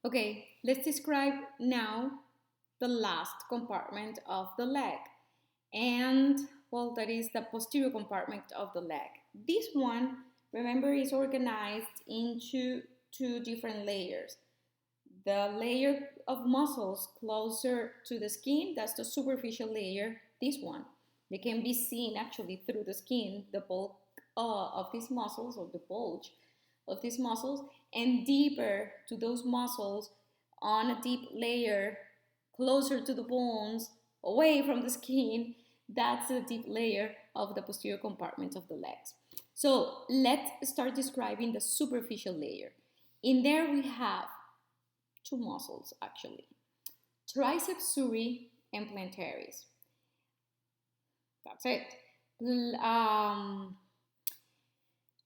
Okay, let's describe now the last compartment of the leg. And well, that is the posterior compartment of the leg. This one, remember, is organized into two different layers. The layer of muscles closer to the skin, that's the superficial layer, this one. They can be seen actually through the skin, the bulk of these muscles, or the bulge of these muscles, and deeper to those muscles on a deep layer closer to the bones, away from the skin. That's the deep layer of the posterior compartment of the legs. So let's start describing the superficial layer. In there we have two muscles actually, triceps suri and plantaris. That's it.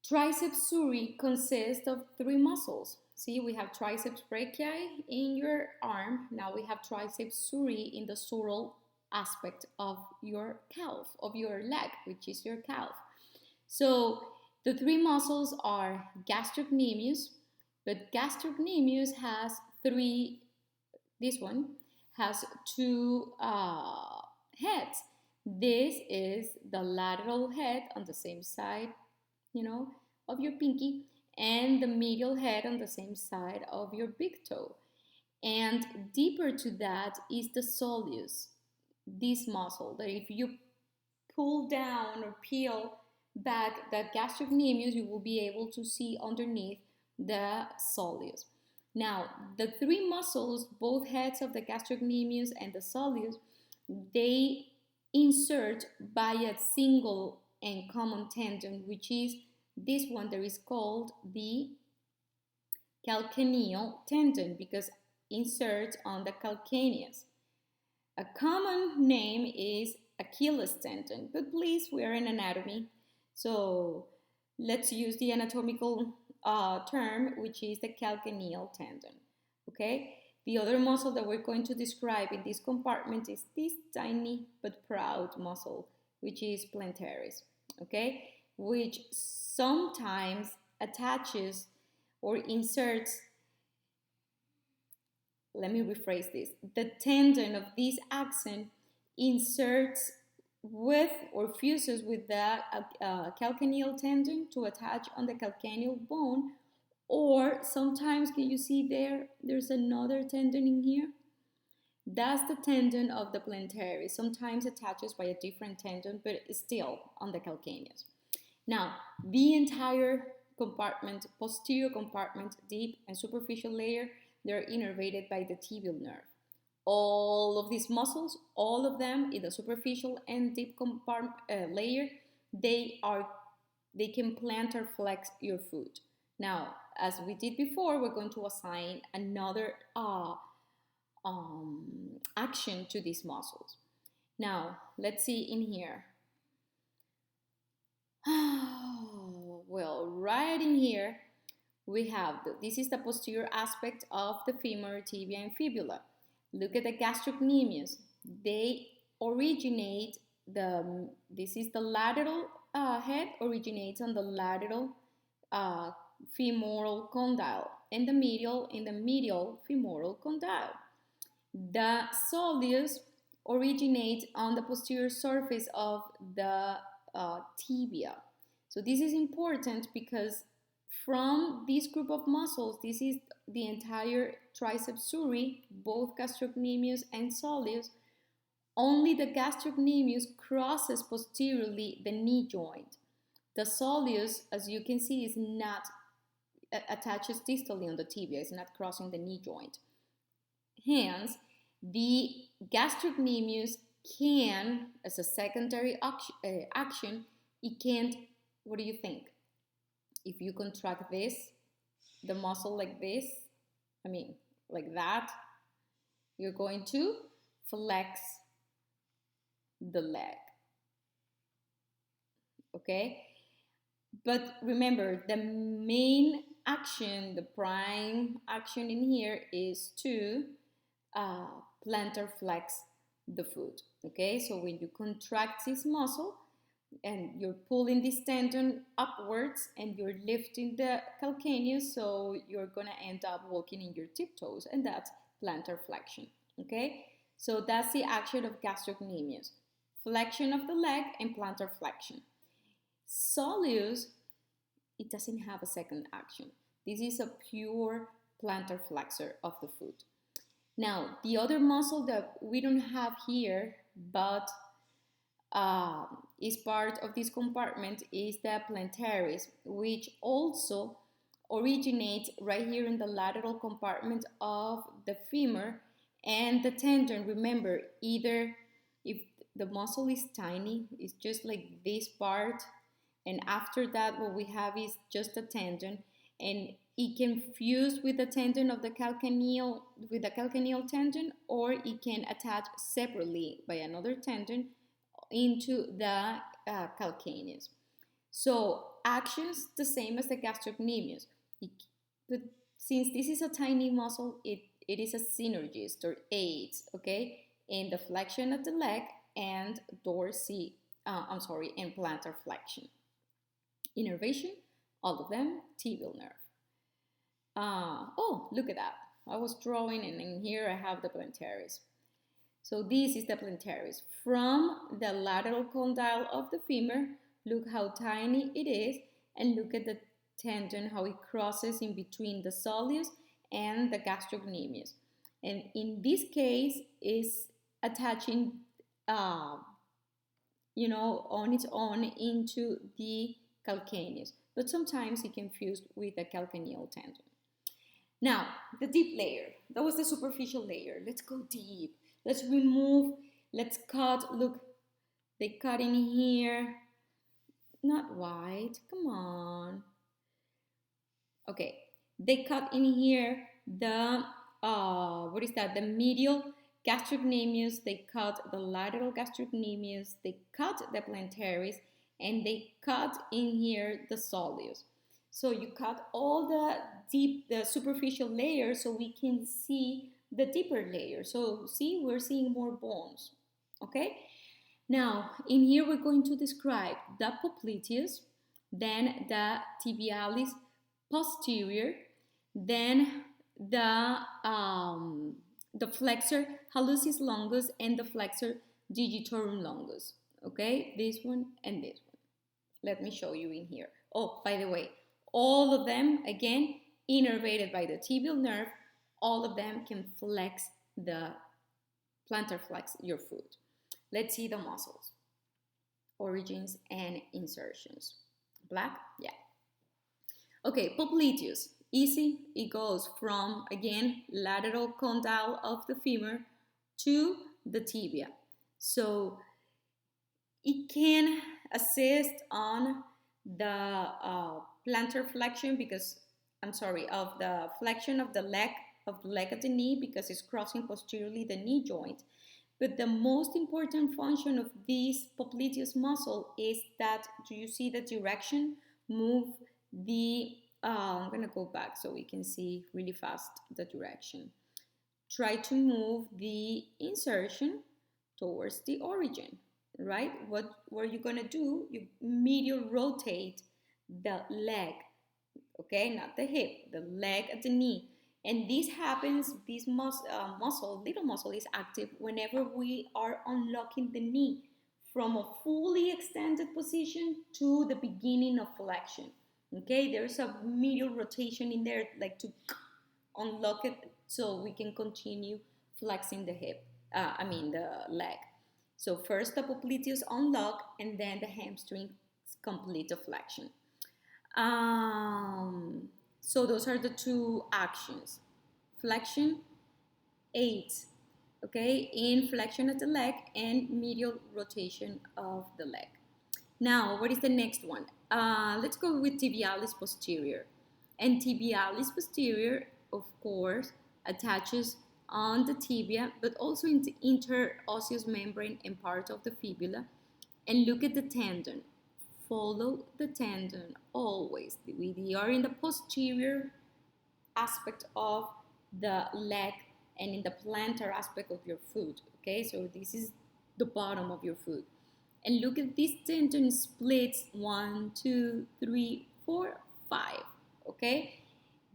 Triceps suri consists of three muscles. See, we have triceps brachii in your arm. Now we have triceps suri in the sural aspect of your calf, of your leg, which is your calf. So the three muscles are gastrocnemius, but gastrocnemius has three, this one has two heads. This is the lateral head on the same side, of your pinky, and the medial head on the same side of your big toe. And deeper to that is the soleus, this muscle that if you pull down or peel back the gastrocnemius, you will be able to see underneath the soleus. Now, the three muscles, both heads of the gastrocnemius and the soleus, they insert by a single and common tendon, which is this one that is called the calcaneal tendon, because inserts on the calcaneus. A common name is Achilles tendon, but please, we are in anatomy, so let's use the anatomical term, which is the calcaneal tendon. Okay, the other muscle that we're going to describe in this compartment is this tiny but proud muscle, which is plantaris. Okay, which sometimes attaches or inserts, let me rephrase this, the tendon of this axon inserts with or fuses with the calcaneal tendon to attach on the calcaneal bone, or sometimes, can you see there's another tendon in here? That's the tendon of the plantaris. Sometimes attaches by a different tendon, but it's still on the calcaneus. Now, the entire compartment, posterior compartment, deep and superficial layer, they're innervated by the tibial nerve. All of these muscles, all of them in the superficial and deep layer, they can plantar flex your foot. Now, as we did before, we're going to assign another action to these muscles. Now, let's see in here. Well, right in here, we have, this is the posterior aspect of the femur, tibia, and fibula. Look at the gastrocnemius. They originate, this is the lateral head, originates on the lateral femoral condyle, and the medial femoral condyle. The soleus originates on the posterior surface of the tibia. So this is important because from this group of muscles, this is the entire triceps suri, both gastrocnemius and soleus. Only the gastrocnemius crosses posteriorly the knee joint. The soleus, as you can see, is not attaches distally on the tibia, it's not crossing the knee joint. Hence, the gastrocnemius can, as a secondary action, it can't, what do you think? If you contract this, the muscle like this, like that, you're going to flex the leg. Okay? But remember, the main action, the prime action in here is to plantar flex the foot. Okay? So when you contract this muscle, and you're pulling this tendon upwards and you're lifting the calcaneus, so you're gonna end up walking in your tiptoes, and that's plantar flexion. Okay, so that's the action of gastrocnemius: flexion of the leg and plantar flexion. Soleus, it doesn't have a second action. This is a pure plantar flexor of the foot. Now, the other muscle that we don't have here, but is part of this compartment, is the plantaris, which also originates right here in the lateral compartment of the femur. And the tendon, remember, either if the muscle is tiny, it's just like this part, and after that what we have is just a tendon, and it can fuse with the tendon of the calcaneal, with the calcaneal tendon, or it can attach separately by another tendon into the calcaneus. So actions the same as the gastrocnemius, but since this is a tiny muscle, it is a synergist or aids, okay, in the flexion of the leg and and plantar flexion. Innervation, all of them, tibial nerve. Oh, look at that. I was drawing, and in here I have the plantaris. So this is the plantaris. From the lateral condyle of the femur, look how tiny it is, and look at the tendon, how it crosses in between the soleus and the gastrocnemius. And in this case, is attaching, on its own into the calcaneus, but sometimes it can fuse with the calcaneal tendon. Now, the deep layer, that was the superficial layer. Let's go deep. Let's remove, let's cut. Look, they cut in here. Not wide, come on. Okay, they cut in here the, the medial gastrocnemius, they cut the lateral gastrocnemius, they cut the plantaris, and they cut in here the soleus. So you cut all the superficial layer so we can see the deeper layer. So see, we're seeing more bones, okay? Now, in here we're going to describe the popliteus, then the tibialis posterior, then the flexor hallucis longus and the flexor digitorum longus, okay? This one and this one. Let me show you in here. Oh, by the way, all of them, again, innervated by the tibial nerve, all of them can flex the plantar flex your foot. Let's see the muscles, origins and insertions. Black? Yeah. Okay, popliteus, easy. It goes from, again, lateral condyle of the femur to the tibia. So it can assist on the plantar flexion of the flexion of the leg at the knee, because it's crossing posteriorly the knee joint. But the most important function of this popliteus muscle is that, do you see the direction? Move the, I'm gonna go back so we can see really fast the direction. Try to move the insertion towards the origin, right? What are you gonna do? You medial rotate the leg, okay? Not the hip, the leg at the knee. And this happens, this little muscle is active whenever we are unlocking the knee from a fully extended position to the beginning of flexion. Okay, there's a medial rotation in there, like to unlock it so we can continue flexing the the leg. So first the popliteus unlock, and then the hamstring complete the flexion. So those are the two actions. Flexion aids, okay, in flexion of the leg and medial rotation of the leg. Now, what is the next one? Let's go with tibialis posterior. And tibialis posterior, of course, attaches on the tibia, but also in the interosseous membrane and part of the fibula. And look at the tendon. Follow the tendon always. We are in the posterior aspect of the leg and in the plantar aspect of your foot. Okay, so this is the bottom of your foot. And look at this tendon splits 1, 2, 3, 4, 5. Okay?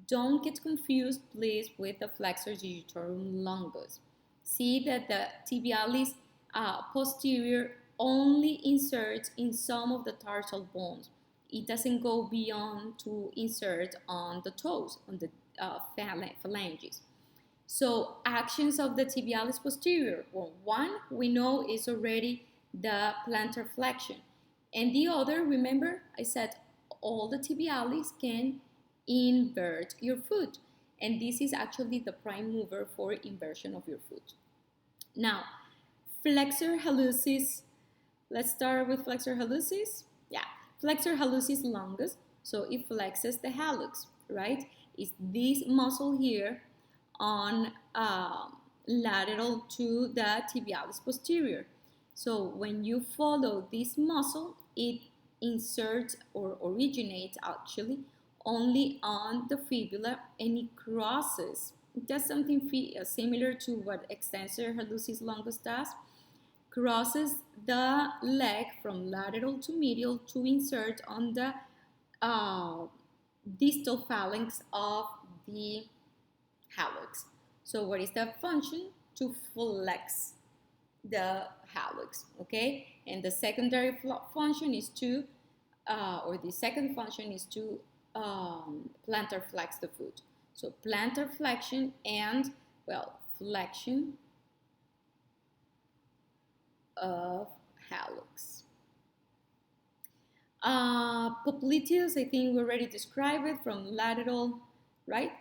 Don't get confused, please, with the flexor digitorum longus. See that the tibialis posterior only inserts in some of the tarsal bones. It doesn't go beyond to insert on the toes, on the phalanges. So actions of the tibialis posterior. Well, one we know is already the plantar flexion. And the other, remember, I said all the tibialis can invert your foot. And this is actually the prime mover for inversion of your foot. Now, Flexor Hallucis. Let's start with Flexor Hallucis. Yeah, Flexor Hallucis longus. So it flexes the hallux, right? It's this muscle here on lateral to the tibialis posterior. So when you follow this muscle, it inserts or originates actually only on the fibula, and it crosses. It does something similar to what extensor hallucis longus does. Crosses the leg from lateral to medial to insert on the distal phalanx of the hallux. So what is the function? To flex the hallux, okay? And the secondary function is to, or the second function is to plantar flex the foot. So plantar flexion and, well, flexion of hallux. Popliteus, I think we already described it, from lateral, right?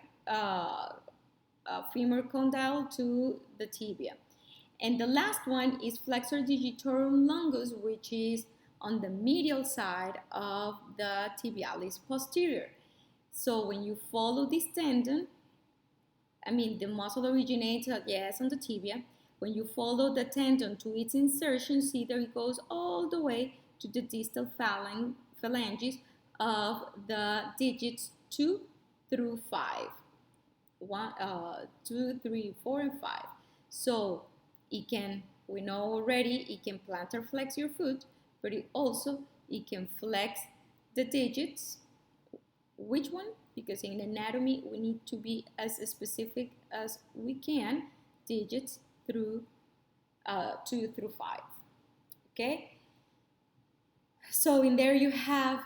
Femur condyle to the tibia. And the last one is flexor digitorum longus, which is on the medial side of the tibialis posterior. So when you follow this tendon, I mean the muscle originates, yes, on the tibia. When you follow the tendon to its insertion, see there it goes all the way to the distal phalanges of the digits 2 through 5. 2, 3, 4, and 5. So it can, we know already, it can plantar flex your foot, but it can flex the digits. Which one? Because in anatomy we need to be as specific as we can. Digits through 2 through 5. Okay. So in there you have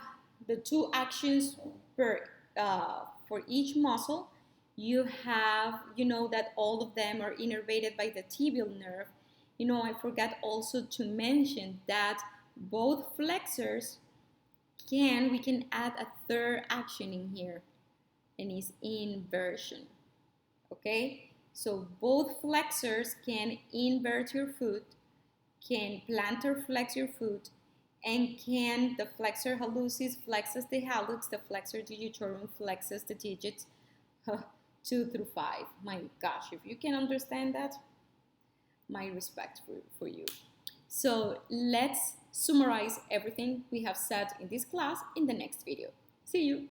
the two actions per for each muscle. You have, you know, that all of them are innervated by the tibial nerve. You know, I forgot also to mention that both flexors we can add a third action in here, and it's inversion. Okay, so both flexors can invert your foot, can plantar flex your foot, and can the flexor hallucis flexes the hallux, the flexor digitorum flexes the digits 2 through 5. My gosh, if you can understand that, my respect for you. So let's summarize everything we have said in this class in the next video. See you.